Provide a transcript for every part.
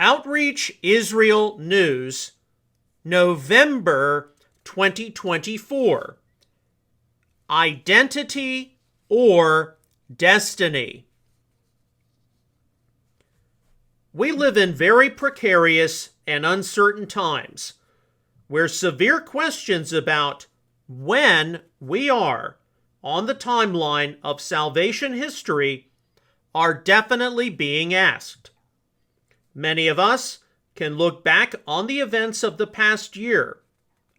Outreach Israel News, November 2024. Identity or Destiny. We live in very precarious and uncertain times, where severe questions about when we are on the timeline of salvation history are definitely being asked. Many of us can look back on the events of the past year,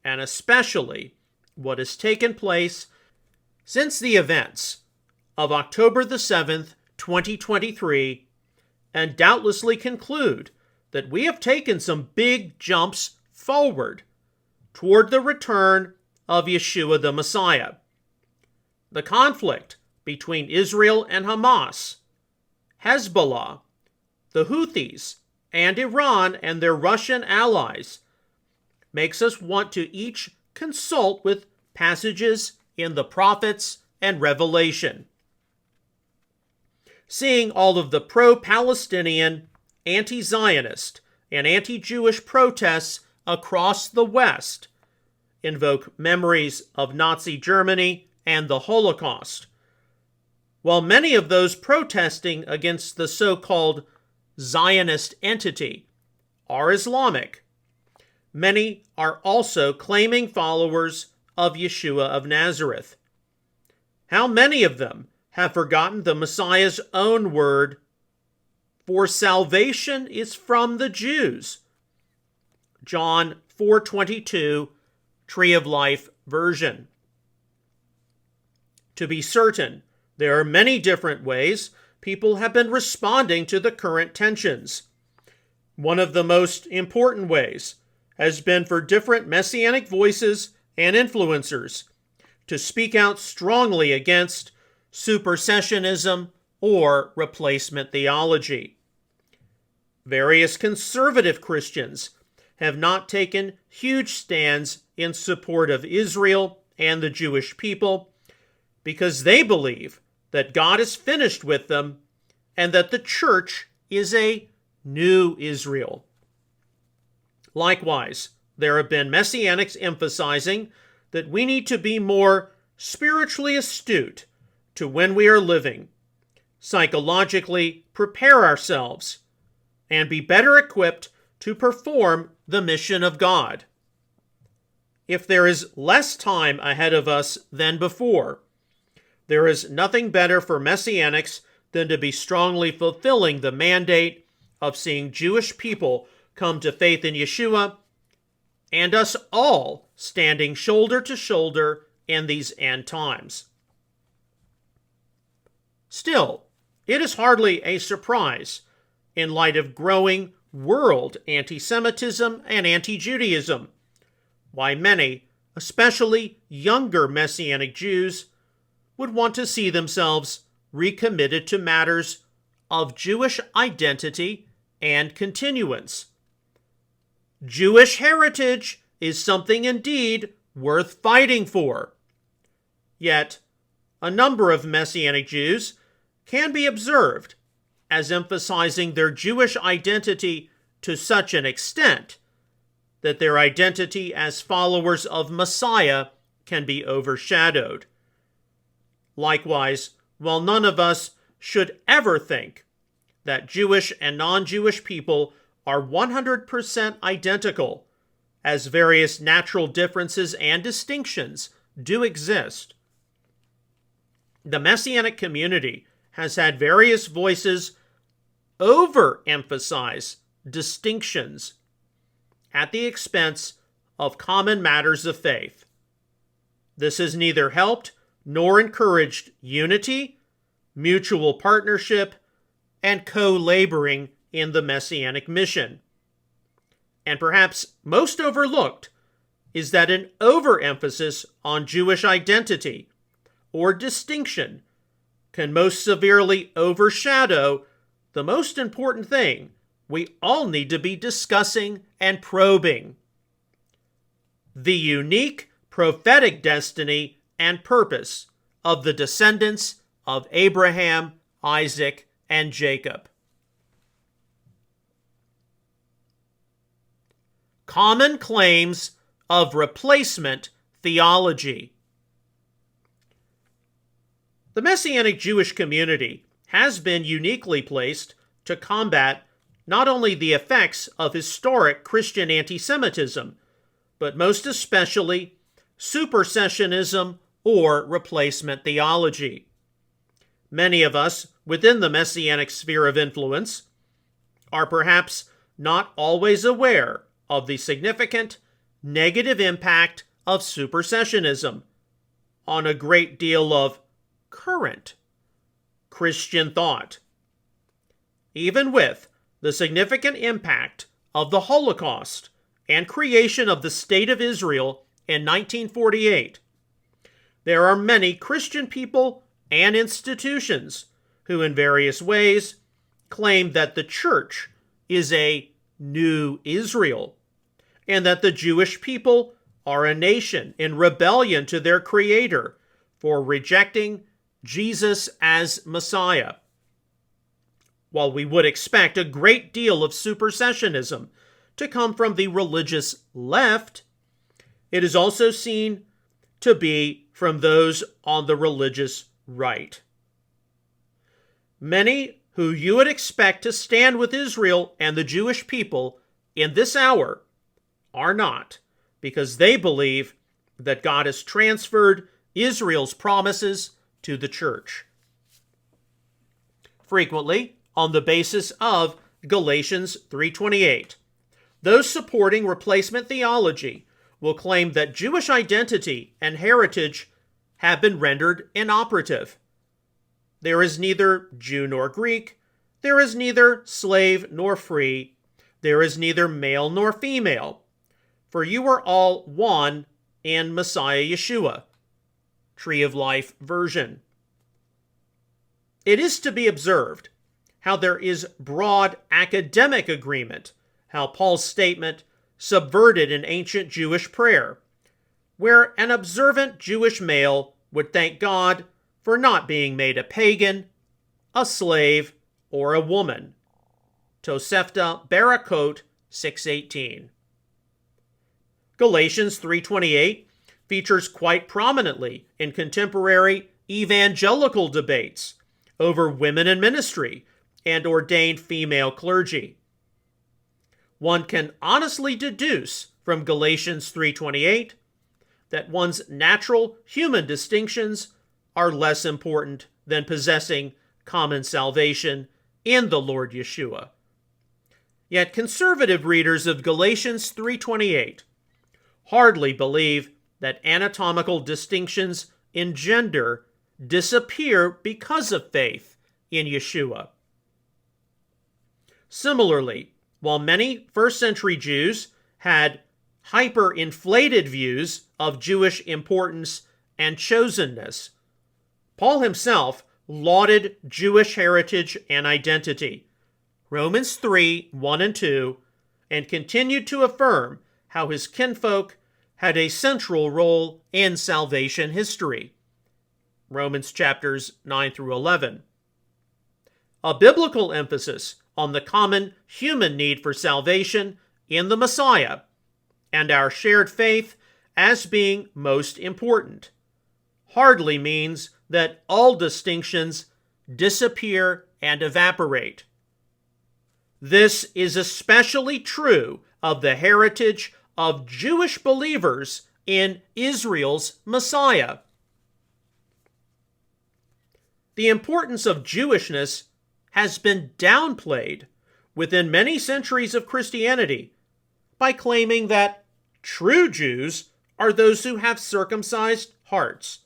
and especially what has taken place since the events of October the 7th, 2023, and doubtlessly conclude that we have taken some big jumps forward toward the return of Yeshua the Messiah. The conflict between Israel and Hamas, Hezbollah, the Houthis, and Iran and their Russian allies makes us want to each consult with passages in the prophets and Revelation. Seeing all of the pro-Palestinian, anti-Zionist, and anti-Jewish protests across the West invoke memories of Nazi Germany and the Holocaust. While many of those protesting against the so-called Zionist entity are Islamic, many are also claiming followers of Yeshua of Nazareth. How many of them have forgotten the Messiah's own word, "For salvation is from the Jews"? John 4:22, Tree of Life version. To be certain, there are many different ways people have been responding to the current tensions. One of the most important ways has been for different messianic voices and influencers to speak out strongly against supersessionism or replacement theology. Various conservative Christians have not taken huge stands in support of Israel and the Jewish people because they believe that God is finished with them and that the church is a new Israel. Likewise, there have been messianics emphasizing that we need to be more spiritually astute to when we are living, psychologically prepare ourselves, and be better equipped to perform the mission of God. If there is less time ahead of us than before, there is nothing better for messianics than to be strongly fulfilling the mandate of seeing Jewish people come to faith in Yeshua, and us all standing shoulder to shoulder in these end times. Still, it is hardly a surprise, in light of growing world anti-Semitism and anti-Judaism, why many, especially younger Messianic Jews, would want to see themselves recommitted to matters of Jewish identity and continuance. Jewish heritage is something indeed worth fighting for. Yet, a number of Messianic Jews can be observed as emphasizing their Jewish identity to such an extent that their identity as followers of Messiah can be overshadowed. Likewise, while none of us should ever think that Jewish and non-Jewish people are 100% identical, as various natural differences and distinctions do exist, the Messianic community has had various voices overemphasize distinctions at the expense of common matters of faith. This has neither helped nor encouraged unity, mutual partnership, and co-laboring in the Messianic mission. And perhaps most overlooked is that an overemphasis on Jewish identity or distinction can most severely overshadow the most important thing we all need to be discussing and probing: the unique prophetic destiny and purpose of the descendants of Abraham, Isaac, and Jacob. common claims of replacement theology. The Messianic Jewish community has been uniquely placed to combat not only the effects of historic Christian anti-Semitism, but most especially supersessionism or replacement theology. Many of us within the Messianic sphere of influence are perhaps not always aware of the significant negative impact of supersessionism on a great deal of current Christian thought. Even with the significant impact of the Holocaust and creation of the State of Israel in 1948, there are many Christian people and institutions who in various ways claim that the church is a new Israel, and that the Jewish people are a nation in rebellion to their Creator for rejecting Jesus as Messiah. While we would expect a great deal of supersessionism to come from the religious left, it is also seen to be from those on the religious right. Many who you would expect to stand with Israel and the Jewish people in this hour are not, because they believe that God has transferred Israel's promises to the church. Frequently, on the basis of Galatians 3:28, those supporting replacement theology will claim that Jewish identity and heritage have been rendered inoperative. There is neither Jew nor Greek, there is neither slave nor free, there is neither male nor female, for you are all one in Messiah Yeshua. Tree of Life version. It is to be observed how there is broad academic agreement how Paul's statement subverted an ancient Jewish prayer, where an observant Jewish male would thank God for not being made a pagan, a slave, or a woman. Tosefta Barakot 6:18. Galatians 3:28 features quite prominently in contemporary evangelical debates over women in ministry and ordained female clergy. One can honestly deduce from Galatians 3:28 that one's natural human distinctions are less important than possessing common salvation in the Lord Yeshua. Yet conservative readers of Galatians 3:28 hardly believe that anatomical distinctions in gender disappear because of faith in Yeshua. Similarly, while many first-century Jews had hyper-inflated views of Jewish importance and chosenness, Paul himself lauded Jewish heritage and identity, Romans 3:1 and 2, and continued to affirm how his kinfolk had a central role in salvation history, Romans chapters 9 through 11. A biblical emphasis on the common human need for salvation in the Messiah and our shared faith as being most important hardly means that all distinctions disappear and evaporate. This is especially true of the heritage of Jewish believers in Israel's Messiah. The importance of Jewishness has been downplayed within many centuries of Christianity by claiming that true Jews are those who have circumcised hearts.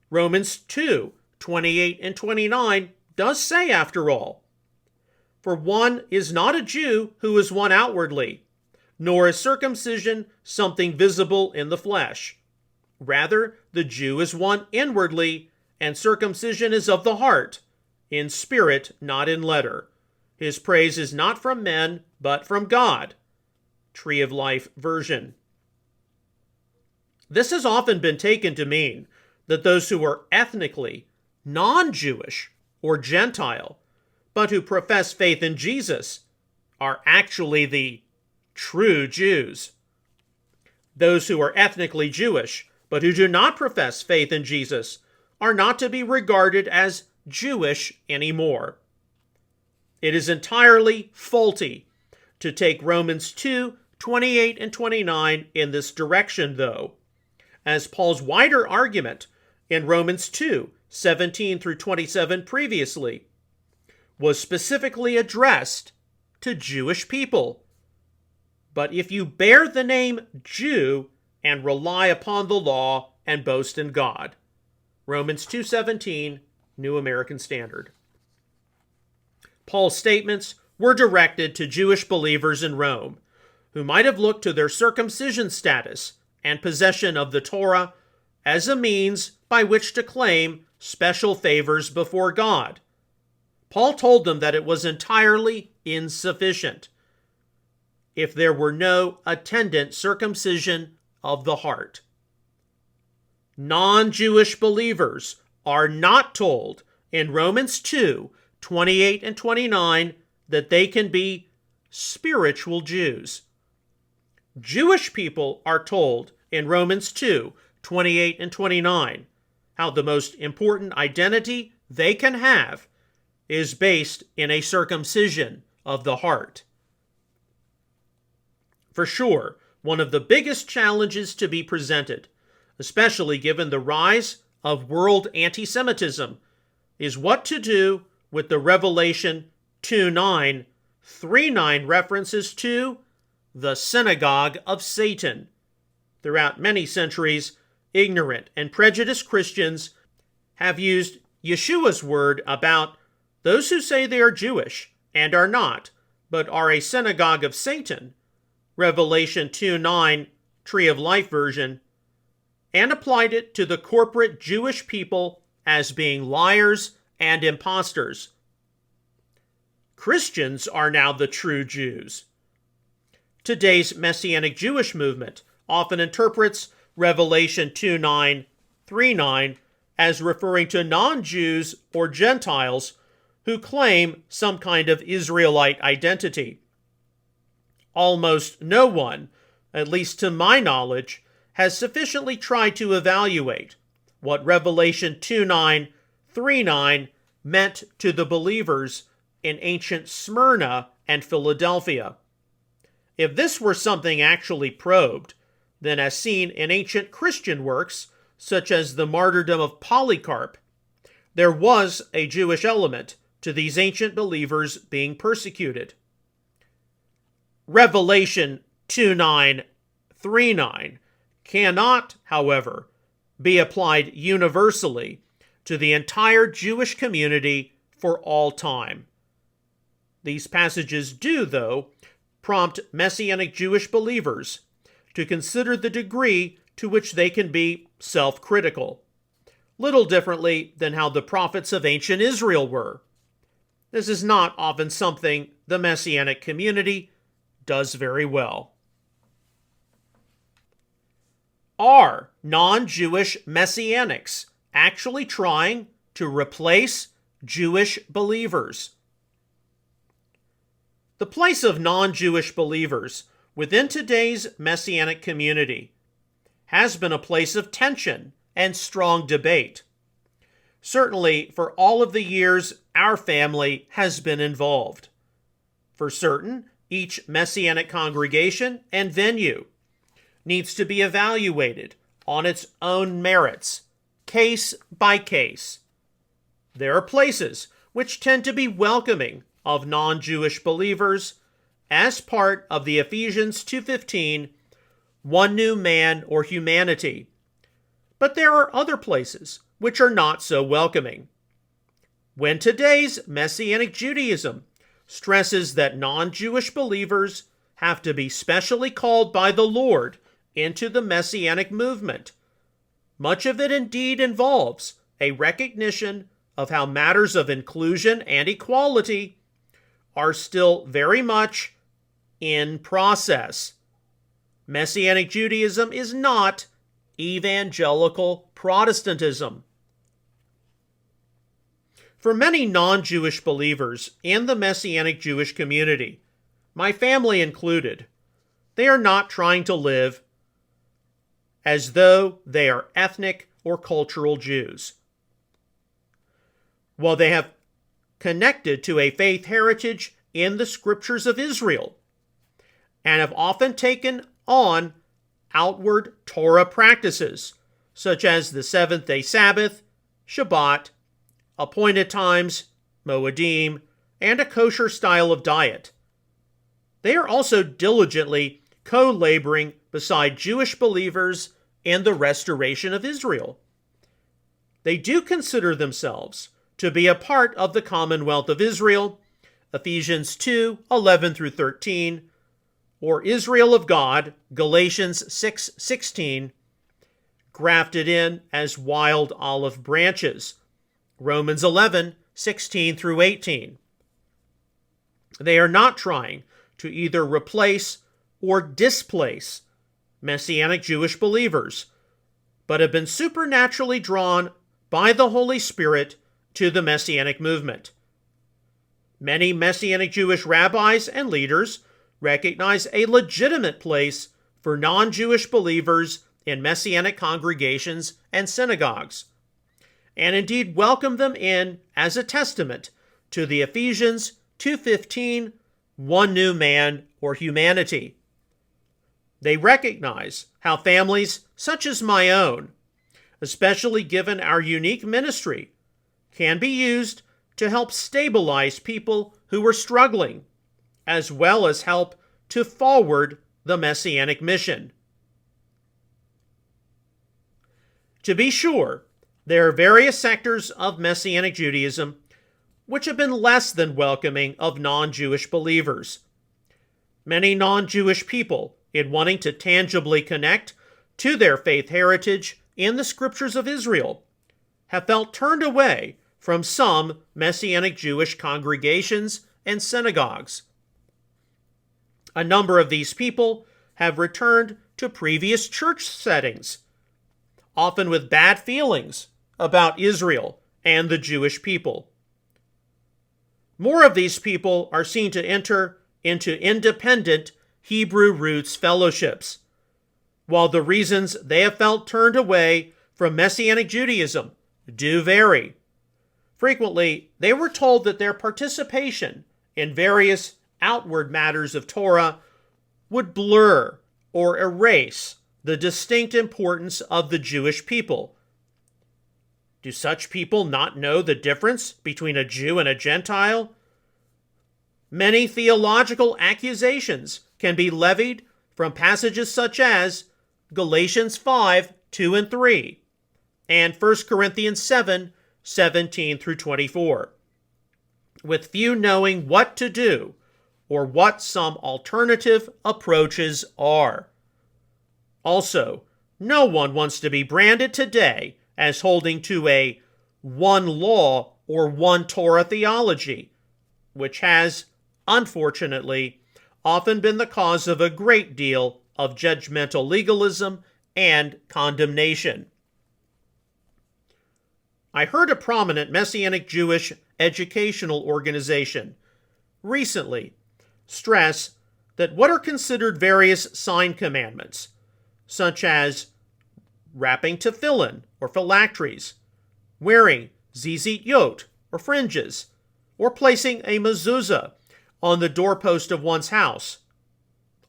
Romans 2:28 and 29 does say, after all, "For one is not a Jew who is one outwardly, nor is circumcision something visible in the flesh. Rather, the Jew is one inwardly, and circumcision is of the heart, in spirit, not in letter. His praise is not from men, but from God." Tree of Life version. This has often been taken to mean that those who are ethnically non-Jewish or Gentile, but who profess faith in Jesus, are actually the true Jews. Those who are ethnically Jewish, but who do not profess faith in Jesus, are not to be regarded as Jewish anymore. It is entirely faulty to take Romans 2:28 and 29 in this direction, though, as Paul's wider argument in Romans 2:17 through 27 previously was specifically addressed to Jewish people. But if you bear the name Jew and rely upon the law and boast in God. Romans 2:17, New American Standard. Paul's statements were directed to Jewish believers in Rome, who might have looked to their circumcision status and possession of the Torah as a means by which to claim special favors before God. Paul told them that it was entirely insufficient if there were no attendant circumcision of the heart. Non-Jewish believers are not told in Romans 2:28 and 29 that they can be spiritual Jews. Jewish people are told in Romans 2:28 and 29 how the most important identity they can have is based in a circumcision of the heart. For sure, one of the biggest challenges to be presented, especially given the rise of world anti-Semitism, is what to do with the Revelation 2:9-3:9 references to the synagogue of Satan. Throughout many centuries, ignorant and prejudiced Christians have used Yeshua's word about those who say they are Jewish and are not, but are a synagogue of Satan, Revelation 2:9, Tree of Life version, and applied it to the corporate Jewish people as being liars and imposters. Christians are now the true Jews. Today's Messianic Jewish movement often interprets Revelation 2:9-3:9 as referring to non-Jews or Gentiles who claim some kind of Israelite identity. Almost no one, at least to my knowledge, has sufficiently tried to evaluate what Revelation 2:9-3:9 meant to the believers in ancient Smyrna and Philadelphia. If this were something actually probed, then as seen in ancient Christian works, such as the martyrdom of Polycarp, there was a Jewish element to these ancient believers being persecuted. Revelation 2:9-3:9 cannot, however, be applied universally to the entire Jewish community for all time. These passages do, though, prompt Messianic Jewish believers to consider the degree to which they can be self-critical, little differently than how the prophets of ancient Israel were. This is not often something the Messianic community does very well. Are non-Jewish Messianics actually trying to replace Jewish believers? The place of non-Jewish believers within today's Messianic community has been a place of tension and strong debate. Certainly, for all of the years our family has been involved. For certain, each Messianic congregation and venue needs to be evaluated on its own merits, case by case. There are places which tend to be welcoming of non-Jewish believers as part of the Ephesians 2:15, one new man or humanity. But there are other places which are not so welcoming. When today's Messianic Judaism stresses that non-Jewish believers have to be specially called by the Lord into the Messianic movement, much of it indeed involves a recognition of how matters of inclusion and equality are still very much in process. Messianic Judaism is not evangelical Protestantism. For many non-Jewish believers in the Messianic Jewish community, my family included, they are not trying to live as though they are ethnic or cultural Jews. While they have connected to a faith heritage in the scriptures of Israel and have often taken on outward Torah practices, such as the seventh-day Sabbath, Shabbat, appointed times, Moedim, and a kosher style of diet. They are also diligently co-laboring beside Jewish believers in the restoration of Israel. They do consider themselves to be a part of the Commonwealth of Israel, Ephesians 2:11 through 13, or Israel of God, Galatians 6:16, grafted in as wild olive branches, Romans 11:16 through 18. They are not trying to either replace or displace Messianic Jewish believers, but have been supernaturally drawn by the Holy Spirit to the Messianic movement. Many Messianic Jewish rabbis and leaders recognize a legitimate place for non-Jewish believers in Messianic congregations and synagogues, and indeed welcome them in as a testament to the Ephesians 2:15, one new man or humanity. They recognize how families such as my own, especially given our unique ministry, can be used to help stabilize people who are struggling, as well as help to forward the Messianic mission. To be sure, there are various sectors of Messianic Judaism which have been less than welcoming of non-Jewish believers. Many non-Jewish people, in wanting to tangibly connect to their faith heritage in the scriptures of Israel, have felt turned away from some Messianic Jewish congregations and synagogues. A number of these people have returned to previous church settings, often with bad feelings about Israel and the Jewish people. More of these people are seen to enter into independent Hebrew roots fellowships, while the reasons they have felt turned away from Messianic Judaism do vary. Frequently, they were told that their participation in various outward matters of Torah would blur or erase the distinct importance of the Jewish people. Do such people not know the difference between a Jew and a Gentile? Many theological accusations can be levied from passages such as Galatians 5:2 and 3, and 1 Corinthians 7:17 through 24, with few knowing what to do or what some alternative approaches are. Also, no one wants to be branded today as holding to a one law or one Torah theology, which has, unfortunately, often been the cause of a great deal of judgmental legalism and condemnation. I heard a prominent Messianic Jewish educational organization recently stress that what are considered various sign commandments, such as wrapping tefillin or phylacteries, wearing zizit or fringes, or placing a mezuzah on the doorpost of one's house,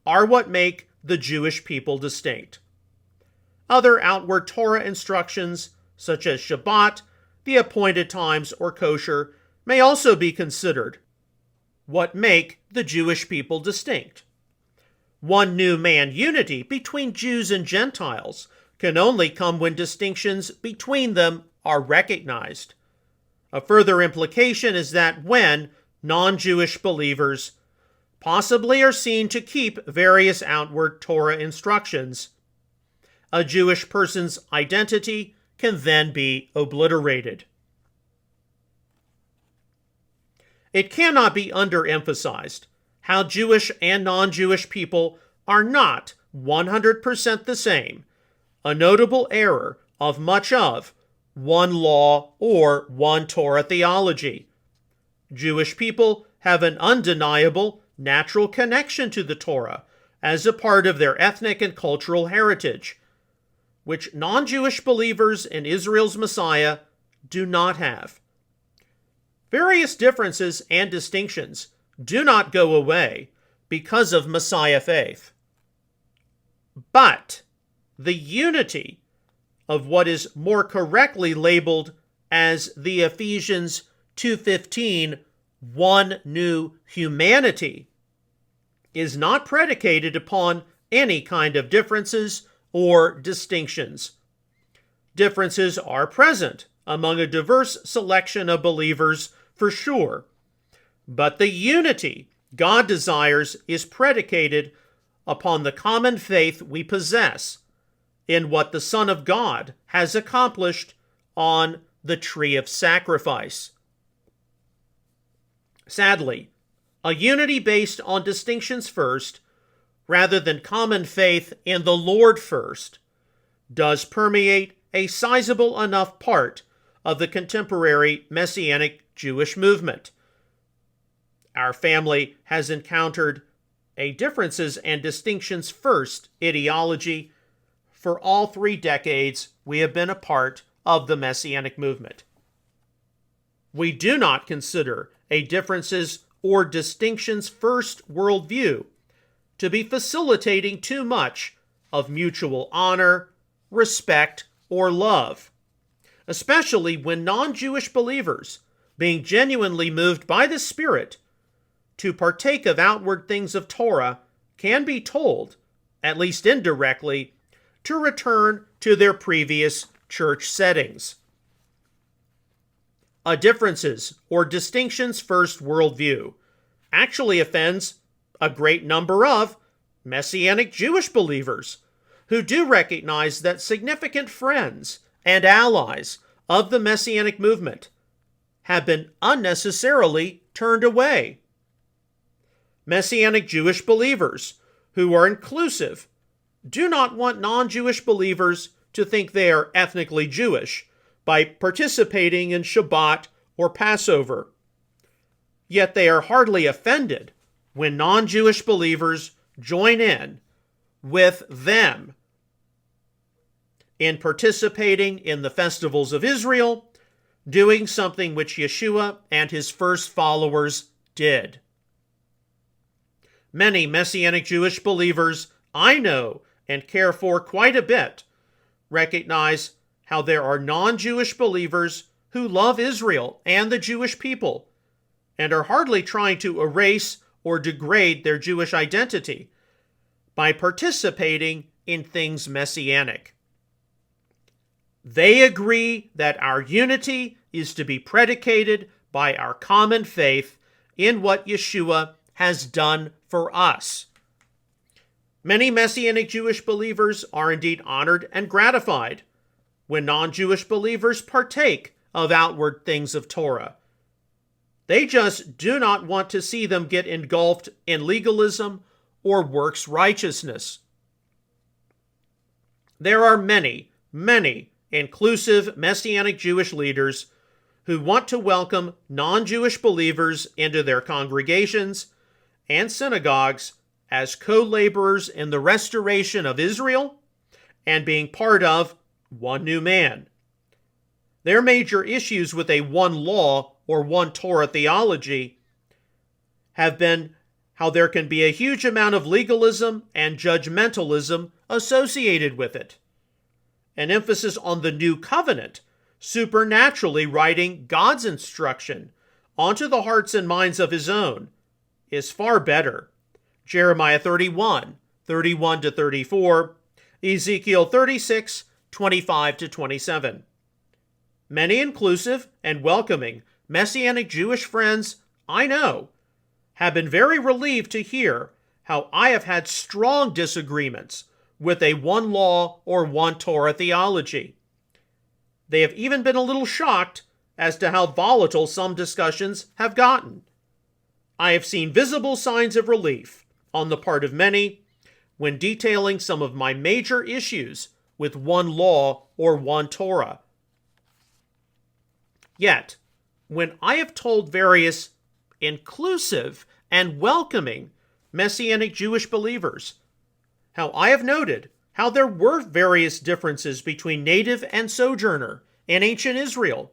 are what make the Jewish people distinct. Other outward Torah instructions, such as Shabbat, the appointed times, or kosher, may also be considered what make the Jewish people distinct. One new man unity between Jews and Gentiles can only come when distinctions between them are recognized. A further implication is that when non-Jewish believers possibly are seen to keep various outward Torah instructions, a Jewish person's identity can then be obliterated. It cannot be underemphasized how Jewish and non-Jewish people are not 100% the same, a notable error of much of one law or one Torah theology. Jewish people have an undeniable natural connection to the Torah as a part of their ethnic and cultural heritage, which non-Jewish believers in Israel's Messiah do not have. Various differences and distinctions do not go away because of Messiah faith. But the unity of what is more correctly labeled as the Ephesians 2:15 one new humanity is not predicated upon any kind of differences or distinctions. Differences are present among a diverse selection of believers for sure, but the unity God desires is predicated upon the common faith we possess in what the Son of God has accomplished on the tree of sacrifice. Sadly, a unity based on distinctions first, rather than common faith in the Lord first, does permeate a sizable enough part of the contemporary Messianic Jewish movement. Our family has encountered a differences and distinctions first ideology for all 3 decades we have been a part of the Messianic movement. We do not consider a differences or distinctions first worldview to be facilitating too much of mutual honor, respect, or love, especially when non-Jewish believers, being genuinely moved by the Spirit to partake of outward things of Torah, can be told, at least indirectly, to return to their previous church settings. A differences or distinctions first worldview actually offends a great number of Messianic Jewish believers who do recognize that significant friends and allies of the Messianic movement have been unnecessarily turned away. Messianic Jewish believers who are inclusive do not want non-Jewish believers to think they are ethnically Jewish by participating in Shabbat or Passover. Yet they are hardly offended when non-Jewish believers join in with them in participating in the festivals of Israel, doing something which Yeshua and his first followers did. Many Messianic Jewish believers I know and care for quite a bit recognize how there are non-Jewish believers who love Israel and the Jewish people and are hardly trying to erase or degrade their Jewish identity by participating in things messianic. They agree that our unity is to be predicated by our common faith in what Yeshua has done for us. Many Messianic Jewish believers are indeed honored and gratified when non-Jewish believers partake of outward things of Torah. They just do not want to see them get engulfed in legalism or works righteousness. There are many, many inclusive Messianic Jewish leaders who want to welcome non-Jewish believers into their congregations and synagogues as co-laborers in the restoration of Israel and being part of one new man. Their major issues with a one law or one Torah theology have been how there can be a huge amount of legalism and judgmentalism associated with it. An emphasis on the new covenant, supernaturally writing God's instruction onto the hearts and minds of his own, is far better. Jeremiah 31, 31-34, Ezekiel 36, 25-27. Many inclusive and welcoming Messianic Jewish friends I know have been very relieved to hear how I have had strong disagreements with a one law or one Torah theology. They have even been a little shocked as to how volatile some discussions have gotten. I have seen visible signs of relief on the part of many when detailing some of my major issues with one law or one Torah. Yet, when I have told various inclusive and welcoming Messianic Jewish believers how I have noted how there were various differences between native and sojourner in ancient Israel.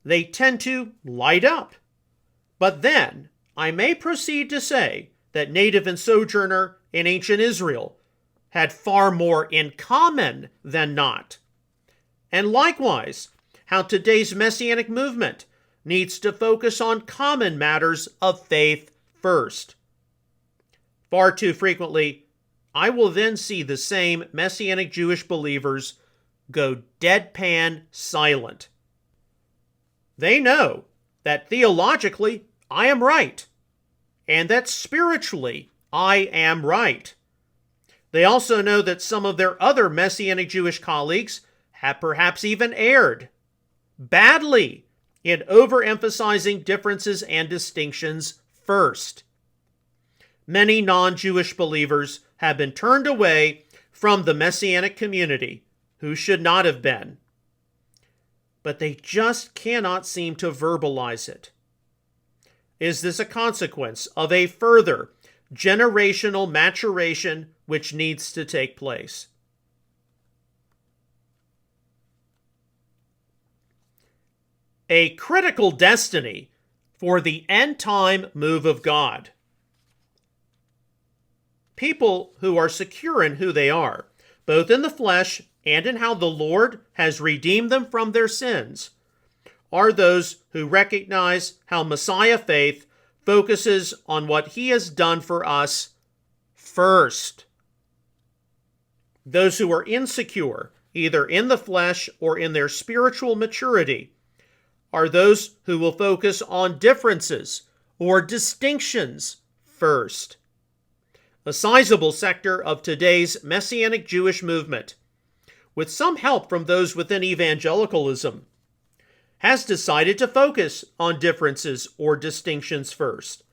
They tend to light up. But then I may proceed to say that native and sojourner in ancient Israel had far more in common than not. And likewise, how today's Messianic movement needs to focus on common matters of faith first. Far too frequently, I will then see the same Messianic Jewish believers go deadpan silent. They know that theologically I am right, and that spiritually I am right. They also know that some of their other Messianic Jewish colleagues have perhaps even erred badly in overemphasizing differences and distinctions first. Many non-Jewish believers have been turned away from the Messianic community who should not have been. But they just cannot seem to verbalize it. Is this a consequence of a further generational maturation which needs to take place? A critical destiny for the end-time move of God. People who are secure in who they are, both in the flesh and in how the Lord has redeemed them from their sins, are those who recognize how Messiah faith focuses on what he has done for us first. Those who are insecure, either in the flesh or in their spiritual maturity, are those who will focus on differences or distinctions first. A sizable sector of today's Messianic Jewish movement, with some help from those within evangelicalism, has decided to focus on differences or distinctions first.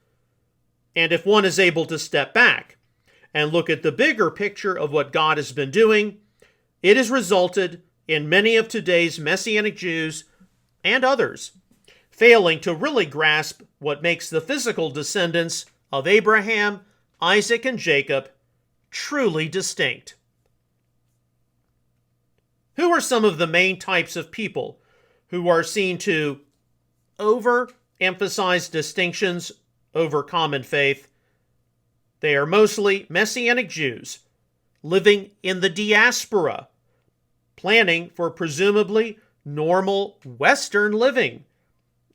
And if one is able to step back and look at the bigger picture of what God has been doing, it has resulted in many of today's Messianic Jews and others failing to really grasp what makes the physical descendants of Abraham, Isaac, and Jacob truly distinct. Who are some of the main types of people who are seen to overemphasize distinctions over common faith? They are mostly Messianic Jews living in the diaspora, planning for presumably normal Western living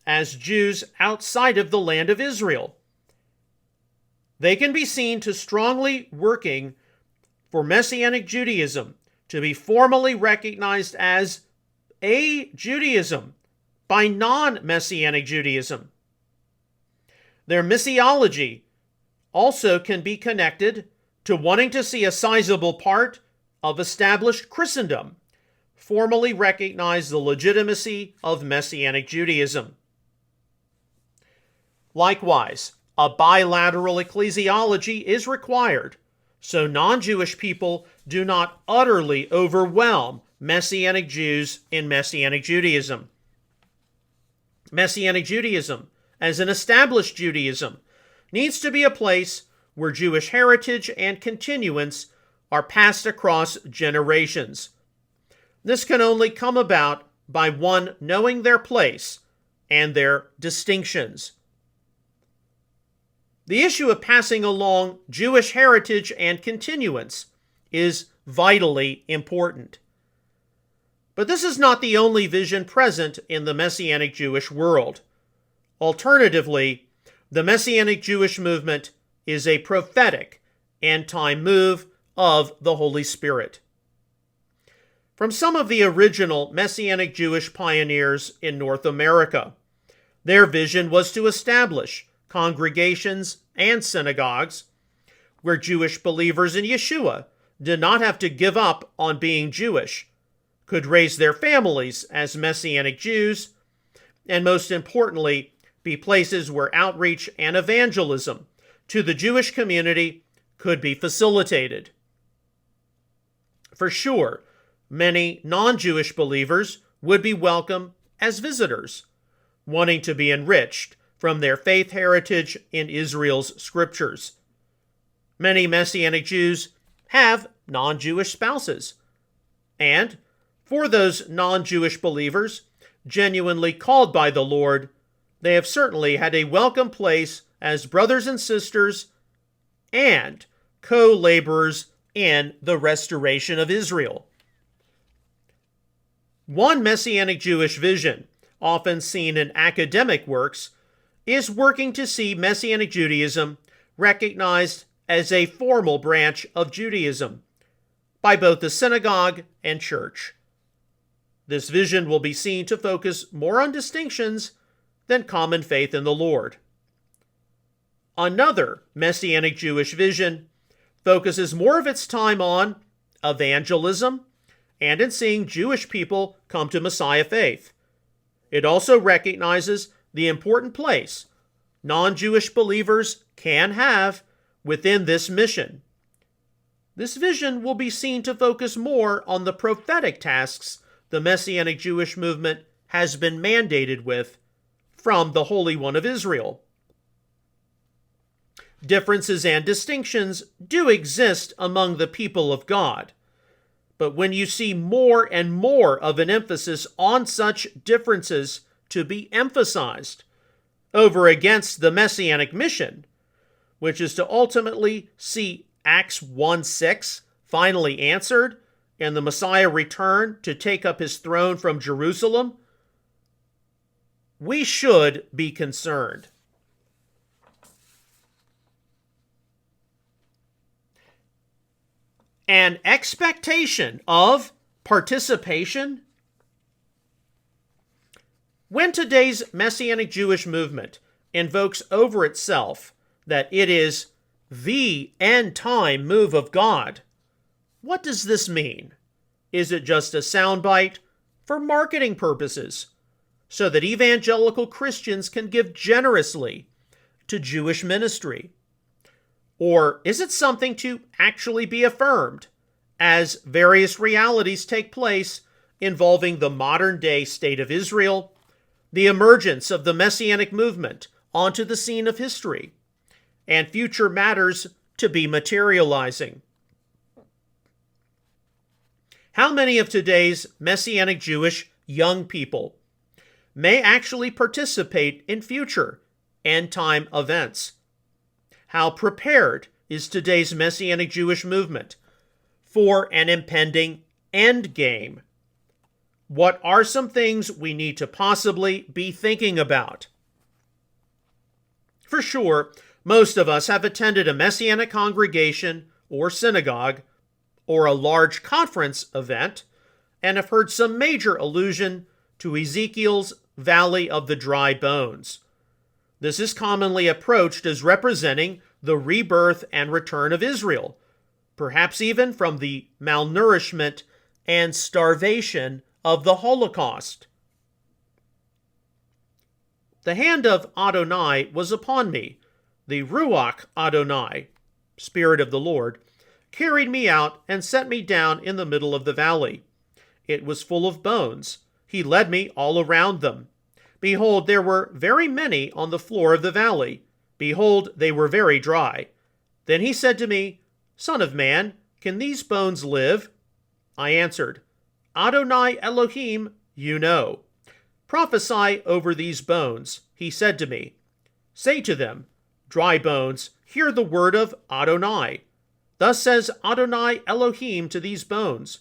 as Jews outside of the land of Israel. They can be seen to strongly working for Messianic Judaism to be formally recognized as a Judaism by non-Messianic Judaism. Their missiology also can be connected to wanting to see a sizable part of established Christendom formally recognize the legitimacy of Messianic Judaism. Likewise, a bilateral ecclesiology is required so non-Jewish people do not utterly overwhelm Messianic Jews in Messianic Judaism. Messianic Judaism, as an established Judaism, needs to be a place where Jewish heritage and continuance are passed across generations. This can only come about by one knowing their place and their distinctions. The issue of passing along Jewish heritage and continuance is vitally important. But this is not the only vision present in the Messianic Jewish world. Alternatively, the Messianic Jewish movement is a prophetic end-time move of the Holy Spirit. From some of the original Messianic Jewish pioneers in North America, their vision was to establish congregations and synagogues where Jewish believers in Yeshua did not have to give up on being Jewish, could raise their families as Messianic Jews, and most importantly, be places where outreach and evangelism to the Jewish community could be facilitated. For sure, many non-Jewish believers would be welcome as visitors, wanting to be enriched from their faith heritage in Israel's scriptures. Many Messianic Jews have non-Jewish spouses. And for those non-Jewish believers, genuinely called by the Lord, they have certainly had a welcome place as brothers and sisters and co-laborers in the restoration of Israel. One Messianic Jewish vision, often seen in academic works, is working to see Messianic Judaism recognized as a formal branch of Judaism by both the synagogue and church. This vision will be seen to focus more on distinctions than common faith in the Lord. Another Messianic Jewish vision focuses more of its time on evangelism and in seeing Jewish people come to Messiah faith. It also recognizes the important place non-Jewish believers can have within this mission. This vision will be seen to focus more on the prophetic tasks the Messianic Jewish movement has been mandated with from the Holy One of Israel. Differences and distinctions do exist among the people of God, but when you see more and more of an emphasis on such differences to be emphasized over against the Messianic mission, which is to ultimately see Acts 1:6 finally answered and the Messiah return to take up his throne from Jerusalem, we should be concerned. An expectation of participation? When today's Messianic Jewish movement invokes over itself that it is the end-time move of God, what does this mean? Is it just a soundbite for marketing purposes, so that evangelical Christians can give generously to Jewish ministry? Or is it something to actually be affirmed as various realities take place involving the modern-day state of Israel, the emergence of the Messianic movement onto the scene of history, and future matters to be materializing? How many of today's Messianic Jewish young people may actually participate in future end-time events? How prepared is today's Messianic Jewish movement for an impending end game? What are some things we need to possibly be thinking about? For sure, most of us have attended a Messianic congregation or synagogue or a large conference event and have heard some major allusion to Ezekiel's Valley of the Dry Bones. This is commonly approached as representing the rebirth and return of Israel, perhaps even from the malnourishment and starvation of the Holocaust. The hand of Adonai was upon me. The Ruach Adonai, Spirit of the Lord, carried me out and set me down in the middle of the valley. It was full of bones. He led me all around them. Behold, there were very many on the floor of the valley. Behold, they were very dry. Then he said to me, Son of man, can these bones live? I answered, Adonai Elohim, you know. Prophesy over these bones. He said to me, Say to them, Dry bones, hear the word of Adonai. Thus says Adonai Elohim to these bones,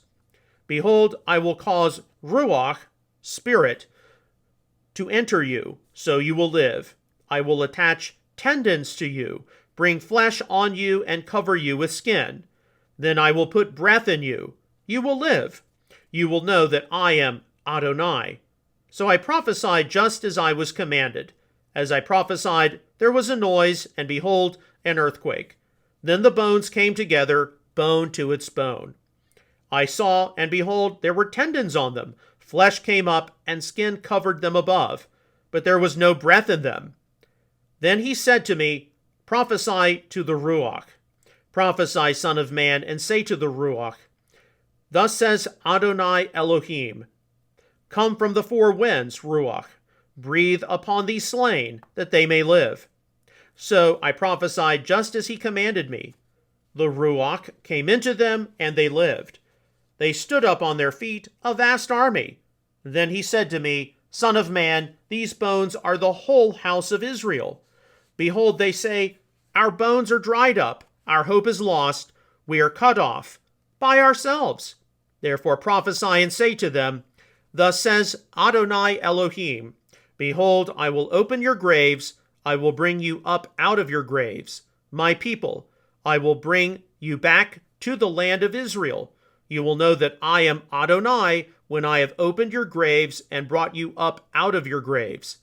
Behold, I will cause Ruach, Spirit, to enter you, so you will live. I will attach tendons to you, bring flesh on you, and cover you with skin. Then I will put breath in you. You will live. You will know that I am Adonai. So I prophesied just as I was commanded. As I prophesied, there was a noise, and behold, an earthquake. Then the bones came together, bone to its bone. I saw, and behold, there were tendons on them. Flesh came up, and skin covered them above, but there was no breath in them. Then he said to me, Prophesy to the Ruach. Prophesy, Son of man, and say to the Ruach, Thus says Adonai Elohim, Come from the four winds, Ruach. Breathe upon these slain, that they may live. So I prophesied just as he commanded me. The Ruach came into them, and they lived. They stood up on their feet, a vast army. Then he said to me, Son of man, these bones are the whole house of Israel. Behold, they say, Our bones are dried up, our hope is lost, we are cut off by ourselves. Therefore prophesy and say to them, Thus says Adonai Elohim, Behold, I will open your graves, I will bring you up out of your graves. My people, I will bring you back to the land of Israel. You will know that I am Adonai when I have opened your graves and brought you up out of your graves.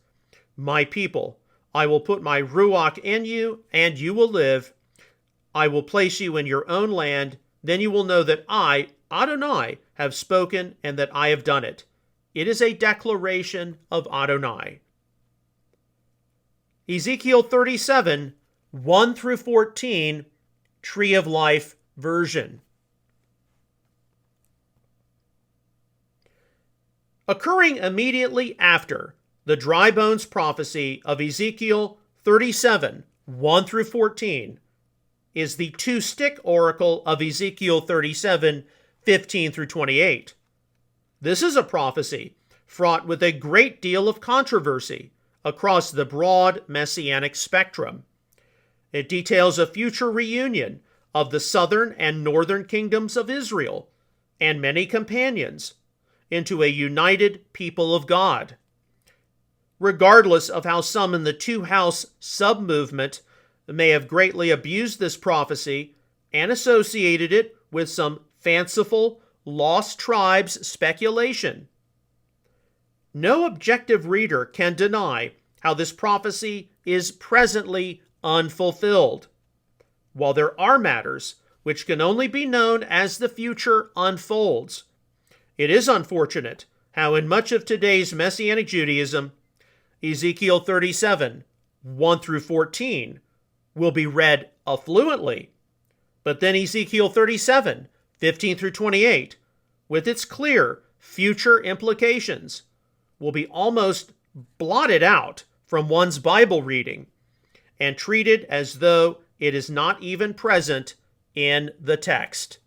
My people, I will put my Ruach in you, and you will live. I will place you in your own land. Then you will know that I, Adonai, have spoken and that I have done it. It is a declaration of Adonai. Ezekiel 37, 1 through 14, Tree of Life version. Occurring immediately after the dry bones prophecy of Ezekiel 37, 1 through 14, is the two-stick oracle of Ezekiel 37, 15 through 28. This is a prophecy fraught with a great deal of controversy across the broad messianic spectrum. It details a future reunion of the southern and northern kingdoms of Israel and many companions into a united people of God. Regardless of how some in the two-house sub-movement may have greatly abused this prophecy and associated it with some fanciful lost tribes speculation, no objective reader can deny how this prophecy is presently unfulfilled. While there are matters which can only be known as the future unfolds, it is unfortunate how in much of today's Messianic Judaism, Ezekiel 37, 1 through 14, will be read affluently, but then Ezekiel 37, 15 through 28, with its clear future implications, will be almost blotted out from one's Bible reading and treated as though it is not even present in the text.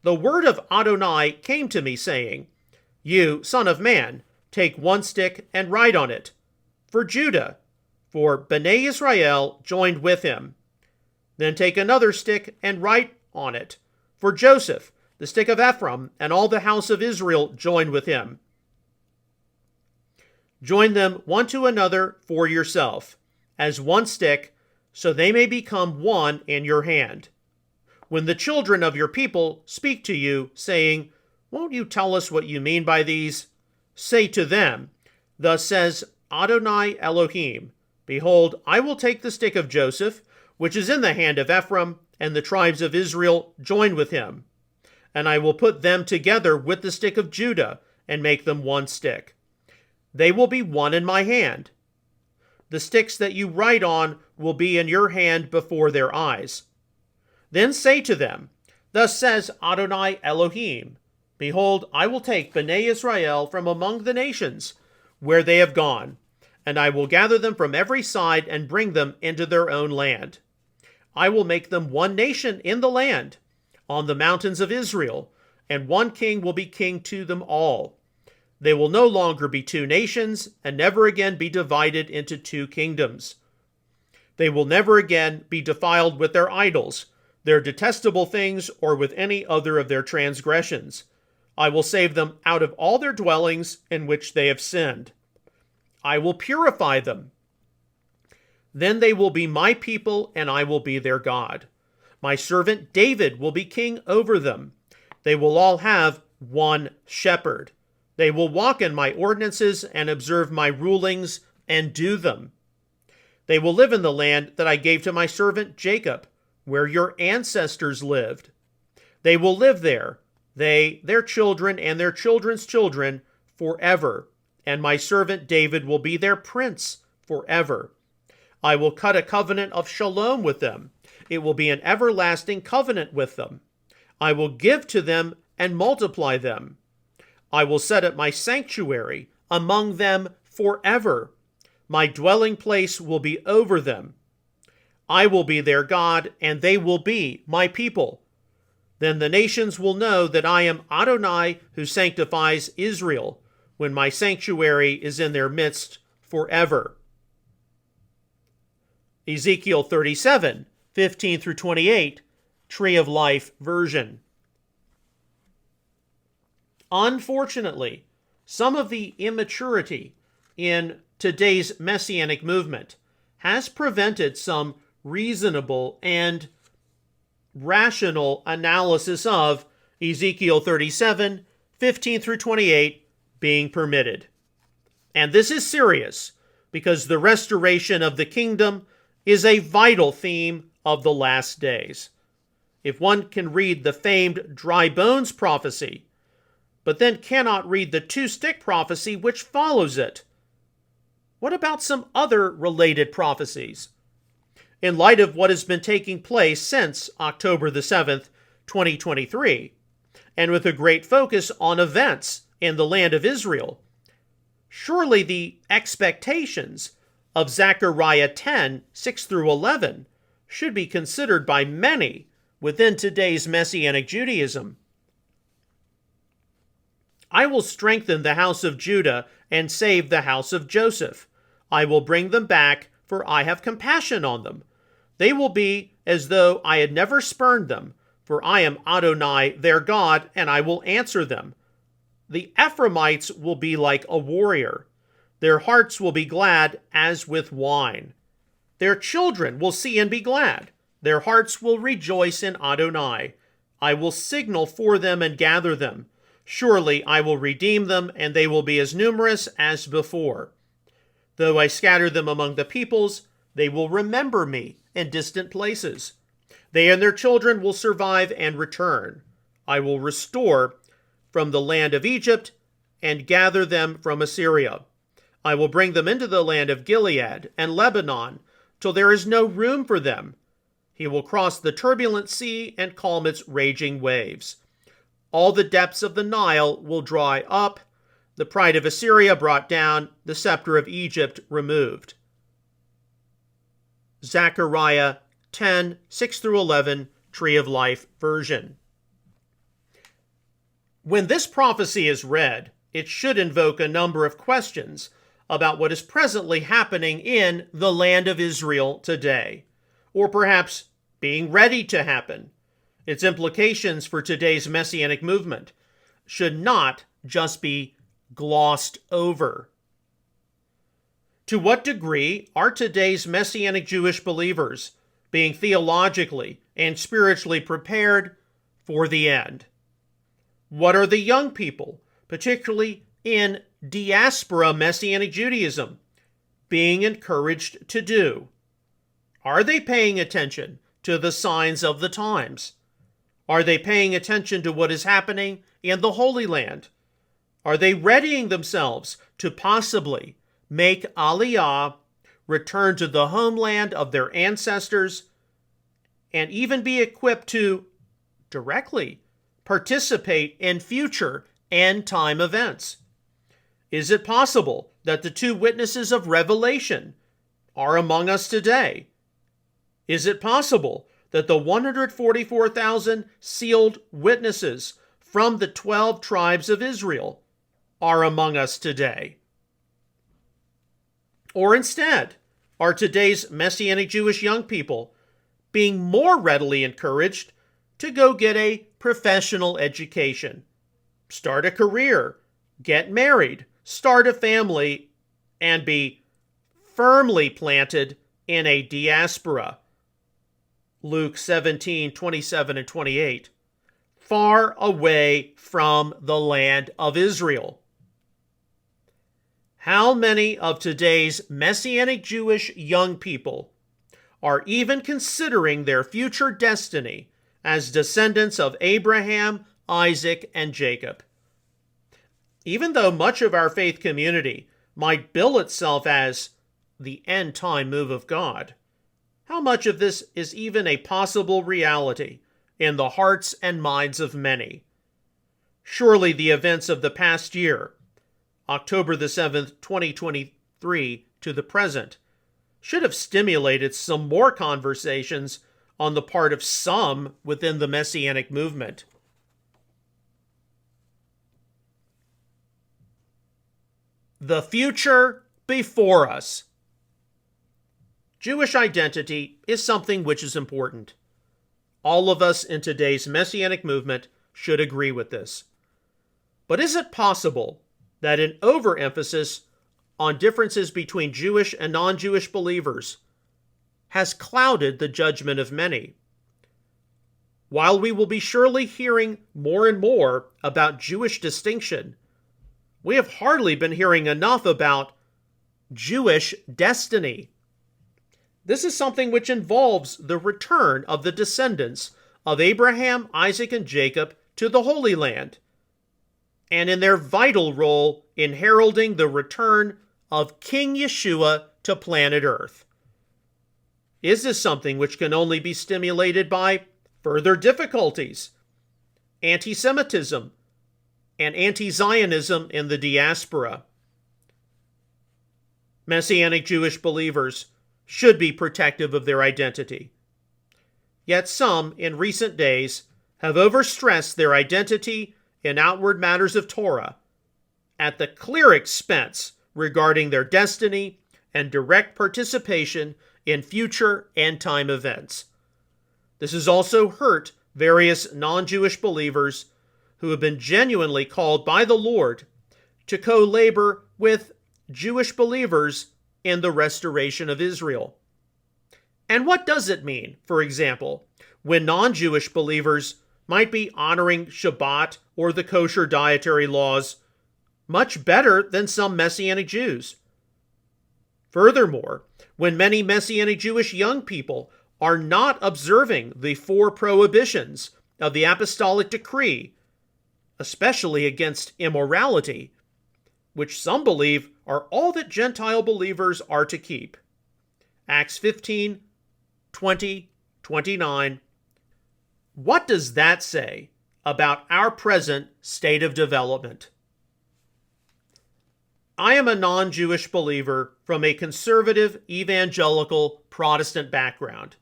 The word of Adonai came to me, saying, You, son of man, take one stick and write on it, for Judah, for Bnei Israel joined with him. Then take another stick and write on it, for Joseph, the stick of Ephraim, and all the house of Israel joined with him. Join them one to another for yourself, as one stick, so they may become one in your hand. When the children of your people speak to you, saying, Won't you tell us what you mean by these? Say to them, Thus says Adonai Elohim, Behold, I will take the stick of Joseph, which is in the hand of Ephraim, and the tribes of Israel join with him. And I will put them together with the stick of Judah, and make them one stick. They will be one in my hand. The sticks that you write on will be in your hand before their eyes. Then say to them, Thus says Adonai Elohim, Behold, I will take Bnei Israel from among the nations where they have gone, and I will gather them from every side and bring them into their own land. I will make them one nation in the land, on the mountains of Israel, and one king will be king to them all. They will no longer be two nations, and never again be divided into two kingdoms. They will never again be defiled with their idols, their detestable things, or with any other of their transgressions. I will save them out of all their dwellings in which they have sinned. I will purify them. Then they will be my people, and I will be their God. My servant David will be king over them. They will all have one shepherd. They will walk in my ordinances and observe my rulings and do them. They will live in the land that I gave to my servant Jacob, where your ancestors lived. They will live there, they, their children, and their children's children forever, and my servant David will be their prince forever. I will cut a covenant of shalom with them. It will be an everlasting covenant with them. I will give to them and multiply them. I will set up my sanctuary among them forever. My dwelling place will be over them. I will be their God, and they will be my people. Then the nations will know that I am Adonai who sanctifies Israel, when my sanctuary is in their midst forever. Ezekiel 37, 15 through 28, Tree of Life version. Unfortunately, some of the immaturity in today's messianic movement has prevented some reasonable and rational analysis of Ezekiel 37, 15 through 28 being permitted. And this is serious because the restoration of the kingdom is a vital theme of the last days. If one can read the famed dry bones prophecy, but then cannot read the two-stick prophecy which follows it, what about some other related prophecies? In light of what has been taking place since October the 7th, 2023, and with a great focus on events in the land of Israel, surely the expectations of Zechariah 10, 6 through 11 should be considered by many within today's Messianic Judaism. I will strengthen the house of Judah and save the house of Joseph. I will bring them back, for I have compassion on them. They will be as though I had never spurned them, for I am Adonai, their God, and I will answer them. The Ephraimites will be like a warrior. Their hearts will be glad as with wine. Their children will see and be glad. Their hearts will rejoice in Adonai. I will signal for them and gather them. Surely I will redeem them, and they will be as numerous as before. Though I scatter them among the peoples, they will remember me in distant places. They and their children will survive and return. I will restore from the land of Egypt and gather them from Assyria. I will bring them into the land of Gilead and Lebanon, till there is no room for them. He will cross the turbulent sea and calm its raging waves. All the depths of the Nile will dry up, the pride of Assyria brought down, the scepter of Egypt removed. Zechariah 10, 6 through 11, Tree of Life version. When this prophecy is read, it should invoke a number of questions about what is presently happening in the land of Israel today, or perhaps being ready to happen. Its implications for today's Messianic movement should not just be glossed over. To what degree are today's Messianic Jewish believers being theologically and spiritually prepared for the end? What are the young people, particularly in diaspora Messianic Judaism, being encouraged to do? Are they paying attention to the signs of the times? Are they paying attention to what is happening in the Holy Land? Are they readying themselves to possibly make Aliyah, return to the homeland of their ancestors, and even be equipped to directly participate in future end-time events? Is it possible that the two witnesses of Revelation are among us today? Is it possible that the 144,000 sealed witnesses from the 12 tribes of Israel are among us today? Or instead, are today's Messianic Jewish young people being more readily encouraged to go get a professional education, start a career, get married, start a family, and be firmly planted in a diaspora? Luke 17, 27 and 28. Far away from the land of Israel. How many of today's Messianic Jewish young people are even considering their future destiny as descendants of Abraham, Isaac, and Jacob? Even though much of our faith community might bill itself as the end-time move of God, how much of this is even a possible reality in the hearts and minds of many? Surely the events of the past year, October the 7th, 2023 to the present, should have stimulated some more conversations on the part of some within the Messianic movement. The future before us. Jewish identity is something which is important. All of us in today's Messianic movement should agree with this. But is it possible that an overemphasis on differences between Jewish and non-Jewish believers has clouded the judgment of many? While we will be surely hearing more and more about Jewish distinction, we have hardly been hearing enough about Jewish destiny. This is something which involves the return of the descendants of Abraham, Isaac, and Jacob to the Holy Land, and in their vital role in heralding the return of King Yeshua to planet Earth. Is this something which can only be stimulated by further difficulties, anti-Semitism, and anti-Zionism in the diaspora? Messianic Jewish believers should be protective of their identity. Yet some, in recent days, have overstressed their identity in outward matters of Torah, at the clear expense regarding their destiny and direct participation in future end-time events. This has also hurt various non-Jewish believers who have been genuinely called by the Lord to co-labor with Jewish believers in the restoration of Israel. And what does it mean, for example, when non-Jewish believers might be honoring Shabbat or the kosher dietary laws much better than some Messianic Jews? Furthermore, when many Messianic Jewish young people are not observing the 4 prohibitions of the apostolic decree, especially against immorality, which some believe are all that Gentile believers are to keep. Acts 15, 20, 29. What does that say about our present state of development? I am a non-Jewish believer from a conservative, evangelical, Protestant background,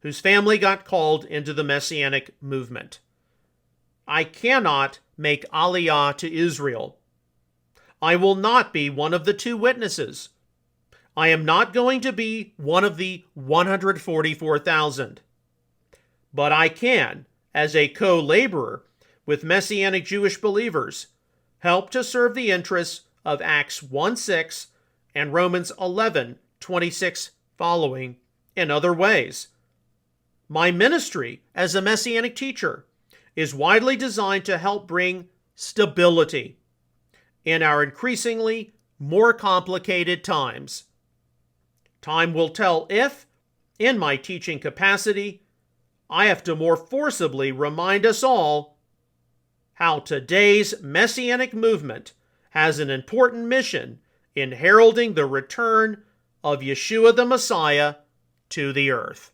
whose family got called into the Messianic movement. I cannot make Aliyah to Israel. I will not be one of the 2 witnesses. I am not going to be one of the 144,000. But I can, as a co-laborer with Messianic Jewish believers, help to serve the interests of Acts 1:6 and Romans 11:26 following in other ways. My ministry as a Messianic teacher is widely designed to help bring stability in our increasingly more complicated times. Time will tell if, in my teaching capacity, I have to more forcibly remind us all how today's Messianic movement has an important mission in heralding the return of Yeshua the Messiah to the earth.